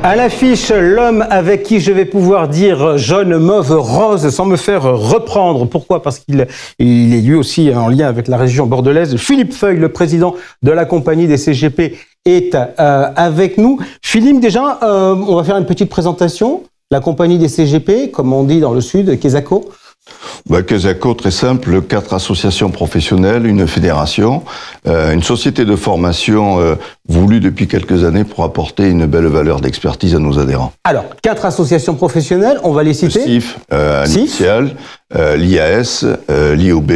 À l'affiche, l'homme avec qui je vais pouvoir dire jaune, mauve, rose sans me faire reprendre. Pourquoi? Parce qu'il est lui aussi en lien avec la région bordelaise. Philippe Feuille, le président de la compagnie des CGP, est avec nous. Philippe, déjà, on va faire une petite présentation. La compagnie des CGP, comme on dit dans le sud, Quesaco. Quesaco, très simple, 4 associations professionnelles, une fédération, une société de formation voulue depuis quelques années pour apporter une belle valeur d'expertise à nos adhérents. Alors, 4 associations professionnelles, on va les citer. CIF, Initial, l'IAS, l'IOB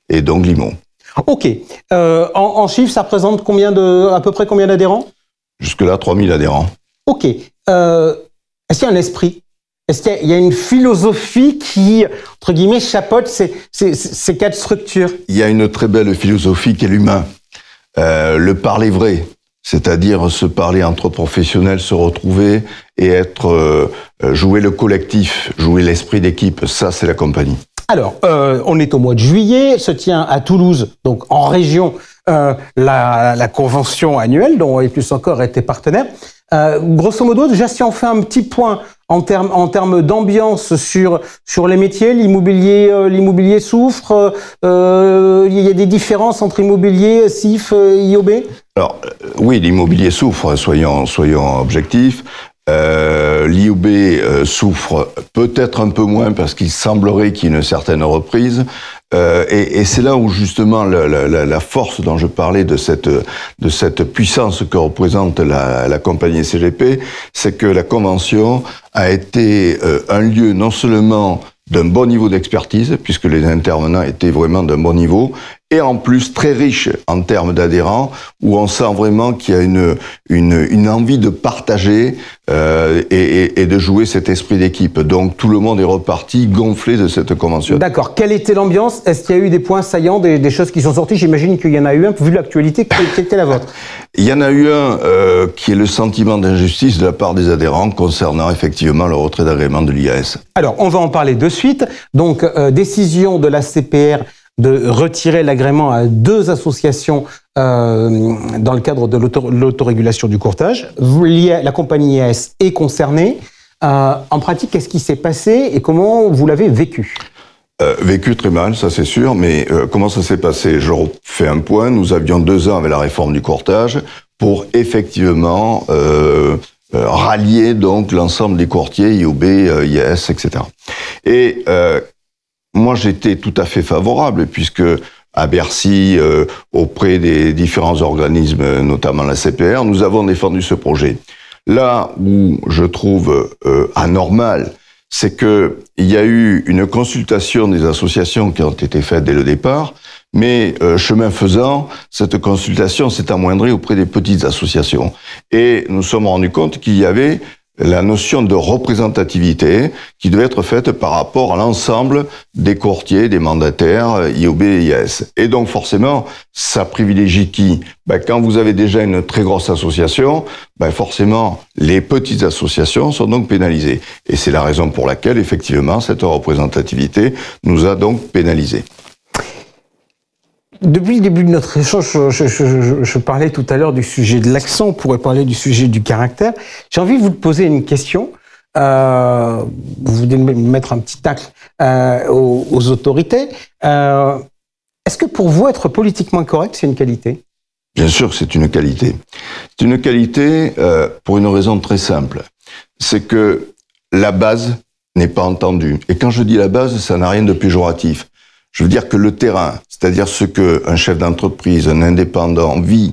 et donc l'IMO. Ok. En chiffres, ça représente à peu près combien d'adhérents? Jusque-là, 3000 adhérents. Ok. Est-ce qu'il y a un esprit? Est-ce qu'il y a une philosophie qui, entre guillemets, chapeaute ces 4 structures? Il y a une très belle philosophie qui est l'humain. Le parler vrai, c'est-à-dire se parler entre professionnels, se retrouver et jouer le collectif, jouer l'esprit d'équipe. Ça, c'est la compagnie. Alors, on est au mois de juillet, se tient à Toulouse, donc en région, la convention annuelle, dont et plus encore était partenaire. Grosso modo, déjà, si on fait un petit point en termes d'ambiance sur les métiers, l'immobilier souffre. Il y a des différences entre immobilier, CIF, IOB. Alors oui, l'immobilier souffre. Soyons objectifs. L'IOB souffre peut-être un peu moins parce qu'il semblerait qu'il y ait une certaine reprise. Et c'est là où justement la force dont je parlais de cette puissance que représente la compagnie CGP, c'est que la convention a été un lieu non seulement d'un bon niveau d'expertise, puisque les intervenants étaient vraiment d'un bon niveau, et en plus très riche en termes d'adhérents, où on sent vraiment qu'il y a une envie de partager et de jouer cet esprit d'équipe. Donc tout le monde est reparti gonflé de cette convention. D'accord. Quelle était l'ambiance? Est-ce qu'il y a eu des points saillants, des choses qui sont sorties? J'imagine qu'il y en a eu un, vu l'actualité. Quelle était la vôtre? Il y en a eu un qui est le sentiment d'injustice de la part des adhérents concernant effectivement le retrait d'agrément de l'IAS. Alors, on va en parler de suite. Donc, décision de la CPR de retirer l'agrément à 2 associations dans le cadre de l'autorégulation du courtage. La compagnie IAS est concernée. En pratique, qu'est-ce qui s'est passé et comment vous l'avez vécu? Vécu très mal, ça c'est sûr, mais comment ça s'est passé? Je refais un point. Nous avions 2 ans avec la réforme du courtage pour effectivement rallier donc l'ensemble des courtiers, IOB, IAS, etc. Et moi j'étais tout à fait favorable puisque à Bercy, auprès des différents organismes, notamment la CPR, nous avons défendu ce projet. Là où je trouve anormal, c'est que il y a eu une consultation des associations qui ont été faites dès le départ, mais chemin faisant, cette consultation s'est amoindrie auprès des petites associations. Et nous nous sommes rendus compte qu'il y avait la notion de représentativité qui devait être faite par rapport à l'ensemble des courtiers, des mandataires, IOB et IAS. Et donc forcément, ça privilégie qui? Quand vous avez déjà une très grosse association, forcément, les petites associations sont donc pénalisées. Et c'est la raison pour laquelle, effectivement, cette représentativité nous a donc pénalisés. Depuis le début de notre échange, je parlais tout à l'heure du sujet de l'accent, on pourrait parler du sujet du caractère. J'ai envie de vous poser une question. Vous venez de mettre un petit tacle aux autorités. Est-ce que pour vous, être politiquement correct, c'est une qualité? Bien sûr que c'est une qualité. C'est une qualité pour une raison très simple. C'est que la base n'est pas entendue. Et quand je dis la base, ça n'a rien de péjoratif. Je veux dire que le terrain, c'est-à-dire ce qu'un chef d'entreprise, un indépendant vit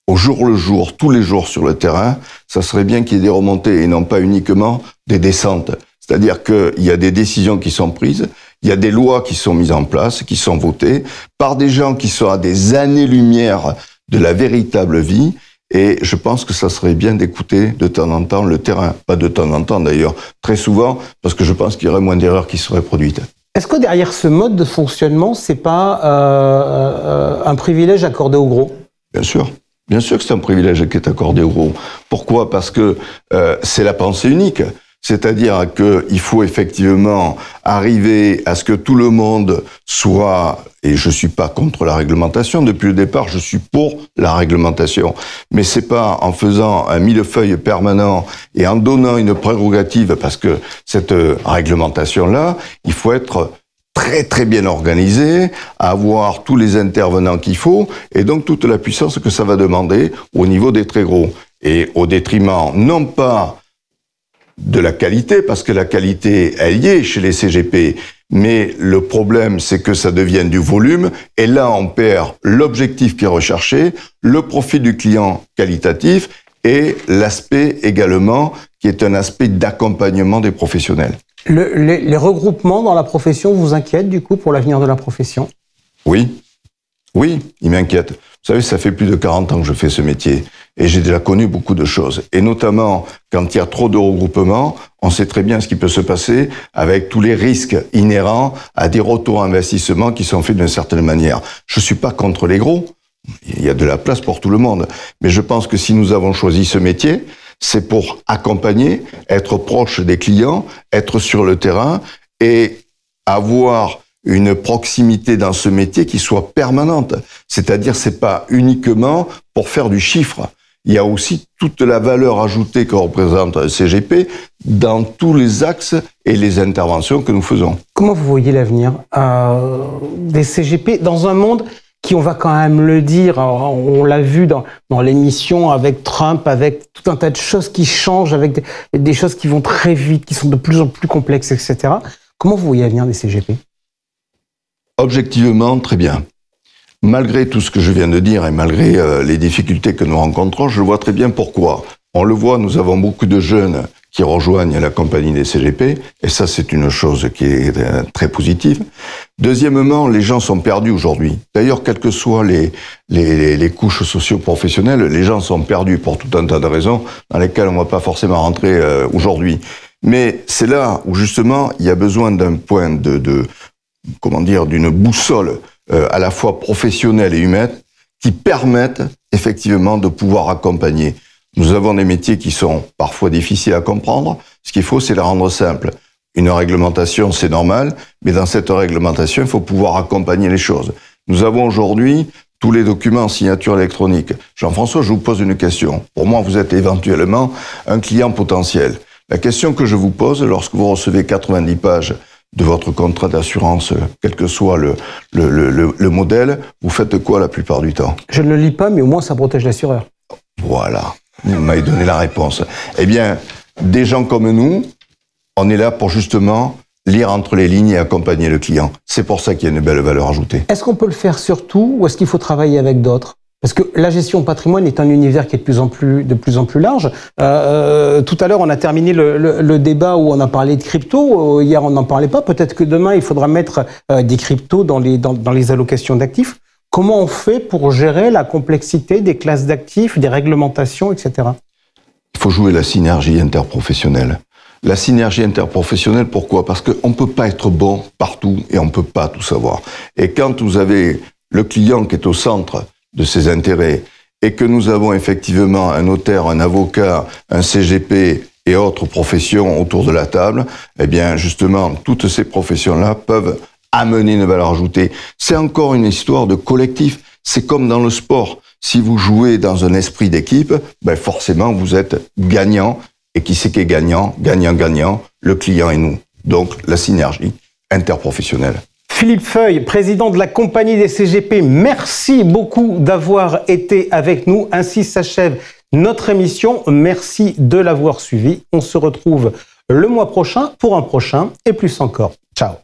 au jour le jour, tous les jours sur le terrain, ça serait bien qu'il y ait des remontées et non pas uniquement des descentes. C'est-à-dire qu'il y a des décisions qui sont prises, il y a des lois qui sont mises en place, qui sont votées par des gens qui sont à des années-lumière de la véritable vie. Et je pense que ça serait bien d'écouter de temps en temps le terrain. Pas de temps en temps d'ailleurs, très souvent, parce que je pense qu'il y aurait moins d'erreurs qui seraient produites. Est-ce que derrière ce mode de fonctionnement, c'est pas un privilège accordé aux gros? Bien sûr que c'est un privilège qui est accordé aux gros. Pourquoi? Parce que c'est la pensée unique. C'est-à-dire qu'il faut effectivement arriver à ce que tout le monde soit, et je suis pas contre la réglementation, depuis le départ je suis pour la réglementation, mais c'est pas en faisant un millefeuille permanent et en donnant une prérogative, parce que cette réglementation-là, il faut être très très bien organisé, avoir tous les intervenants qu'il faut, et donc toute la puissance que ça va demander au niveau des très gros, et au détriment non pas de la qualité, parce que la qualité, elle y est chez les CGP, mais le problème, c'est que ça devienne du volume, et là, on perd l'objectif qui est recherché, le profit du client qualitatif, et l'aspect également, qui est un aspect d'accompagnement des professionnels. Les regroupements dans la profession vous inquiètent, du coup, pour l'avenir de la profession? Oui, ils m'inquiètent. Vous savez, ça fait plus de 40 ans que je fais ce métier et j'ai déjà connu beaucoup de choses. Et notamment, quand il y a trop de regroupements, on sait très bien ce qui peut se passer avec tous les risques inhérents à des retours d'investissement qui sont faits d'une certaine manière. Je suis pas contre les gros. Il y a de la place pour tout le monde. Mais je pense que si nous avons choisi ce métier, c'est pour accompagner, être proche des clients, être sur le terrain et avoir une proximité dans ce métier qui soit permanente. C'est-à-dire, c'est pas uniquement pour faire du chiffre. Il y a aussi toute la valeur ajoutée que représente un CGP dans tous les axes et les interventions que nous faisons. Comment vous voyez l'avenir des CGP dans un monde qui, on va quand même le dire, on l'a vu dans l'émission avec Trump, avec tout un tas de choses qui changent, avec des choses qui vont très vite, qui sont de plus en plus complexes, etc. Comment vous voyez l'avenir des CGP ? Objectivement, très bien. Malgré tout ce que je viens de dire et malgré les difficultés que nous rencontrons, je vois très bien pourquoi. On le voit, nous avons beaucoup de jeunes qui rejoignent la compagnie des CGP, et ça c'est une chose qui est très positive. Deuxièmement, les gens sont perdus aujourd'hui. D'ailleurs, quelles que soient les couches socio-professionnelles, les gens sont perdus pour tout un tas de raisons dans lesquelles on ne va pas forcément rentrer aujourd'hui. Mais c'est là où justement il y a besoin d'un point d'une boussole à la fois professionnelle et humaine qui permettent effectivement de pouvoir accompagner. Nous avons des métiers qui sont parfois difficiles à comprendre. Ce qu'il faut, c'est les rendre simples. Une réglementation, c'est normal, mais dans cette réglementation, il faut pouvoir accompagner les choses. Nous avons aujourd'hui tous les documents en signature électronique. Jean-François, je vous pose une question. Pour moi, vous êtes éventuellement un client potentiel. La question que je vous pose, lorsque vous recevez 90 pages de votre contrat d'assurance, quel que soit le modèle, vous faites quoi la plupart du temps? Je ne le lis pas, mais au moins ça protège l'assureur. Voilà, vous m'avez donné la réponse. Eh bien, des gens comme nous, on est là pour justement lire entre les lignes et accompagner le client. C'est pour ça qu'il y a une belle valeur ajoutée. Est-ce qu'on peut le faire surtout ou est-ce qu'il faut travailler avec d'autres ? Parce que la gestion patrimoine est un univers qui est de plus en plus large. Tout à l'heure, on a terminé le débat où on a parlé de crypto. Hier, on n'en parlait pas. Peut-être que demain, il faudra mettre des cryptos dans les allocations d'actifs. Comment on fait pour gérer la complexité des classes d'actifs, des réglementations, etc. Il faut jouer la synergie interprofessionnelle. La synergie interprofessionnelle, pourquoi ? Parce qu'on ne peut pas être bon partout et on ne peut pas tout savoir. Et quand vous avez le client qui est au centre de ses intérêts et que nous avons effectivement un notaire, un avocat, un CGP et autres professions autour de la table, eh bien justement, toutes ces professions-là peuvent amener une valeur ajoutée. C'est encore une histoire de collectif. C'est comme dans le sport. Si vous jouez dans un esprit d'équipe, ben forcément vous êtes gagnant. Et qui c'est qui est gagnant ? Gagnant, le client et nous. Donc la synergie interprofessionnelle. Philippe Feuille, président de la compagnie des CGP, merci beaucoup d'avoir été avec nous. Ainsi s'achève notre émission. Merci de l'avoir suivi. On se retrouve le mois prochain pour un prochain et plus encore. Ciao.